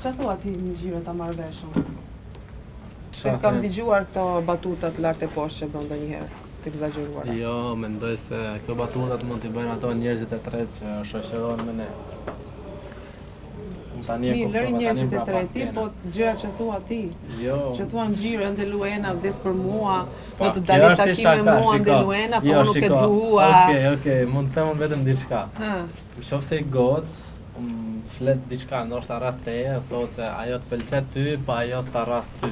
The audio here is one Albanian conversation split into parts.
Çfarë thua ti në gjyre ta marrë veshën? Se kam dëgjuar këto batutat lart e poshtë që bën ndonjëherë, të egzageruara. Jo, mendoj se këto batutat mund t'i bëjnë ato njerëzit e tretë që shoqërohen me ne. Mirë, lëri njerëzit e tretë, po gjërat që thua ti. Jo. Që thua në gjyre, ende Luena vdes për mua, do të dalit takime me mua ende Luena, po nuk e dua. Okej, mund të them vetëm diçka. Nëse i gocë flet diçka ndoshta rreth teje, thotë se ajo të pëlqet ty, pa ajo s'ta rras ty.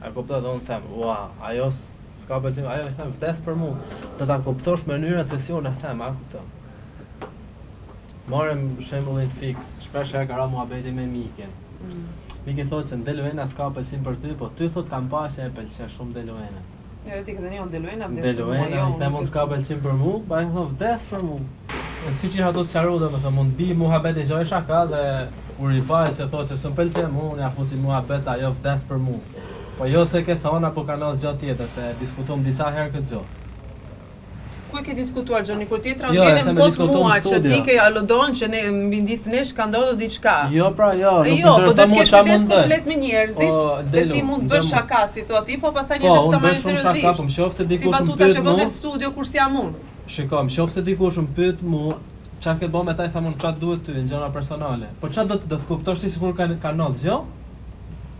A kupton, do të them, ua, ajo s'ka pëlqim, ajo i them vdes për mua. Do ta kuptosh mënyrën se si unë e them, a kupton? Marrëm shembullin fiks, shpesh herë ka ra muhabeti me Mikin. Miki thotë se Ndeluena s'ka pëlqim për ty, po ty thotë kam pasë e pëlqen shumë Ndeluena. Jo, ti këtë një Ndeluena vdes për mua. Ndeluena, i them unë s'ka pëlqim për mua, pa i thonë vdes për mua. Siç isha do të sqaroj domethënë mund bi muhabet e gjoj shaka dhe kur i faj se thotë se s'm pëlqen mua, unë ja fusi muhabet ajo vdes për mua. Po jo se ke thonë apo ka ndodhur gjë tjetër, se diskutuam disa herë këtë gjë. Ku e ke diskutuar Gjoni, kur ti vjen në pot mua që ti ke aludon që ne mbi ndis nesh ka ndodhur diçka. Jo, pra jo, nuk po do të kesh kujdes mundoj. kur flet me njerëzit, se ti mund të bësh shaka si thua ti, po pastaj njerëzit ta marrin seriozisht. Po, nëse dikush si batuta që bën në studio kur si jam unë. Shikoj, nëse dikush më pyet mua, çfarë ke bën me ta, i them unë çfarë duhet ty, në gjëra personale. Po çfarë do të kuptosh ti sikur ka ndodhur, jo?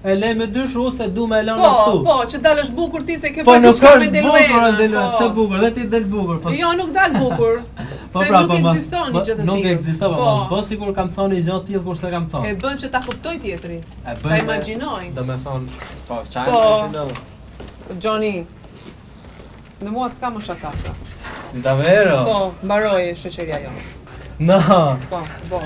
E le me dyshu se du me lënë ashtu. Po, që dalësh bukur ti se ke bërë diçka me Ndeluena. Pse bukur, dhe ti del bukur. Jo, nuk dal bukur. Se nuk ekziston një gjë të tillë. Nuk ekziston, po mos bëj sikur kam thonë një gjë të tillë kurse kam thonë. E bën që ta kuptoj tjetri. Ta imagjinoj. Domethënë, po, çfarë imagjinoj? Gjoni, me mua s'ka më shaka. Davvero? Po, mbaroi shoqëria jonë. No. Po.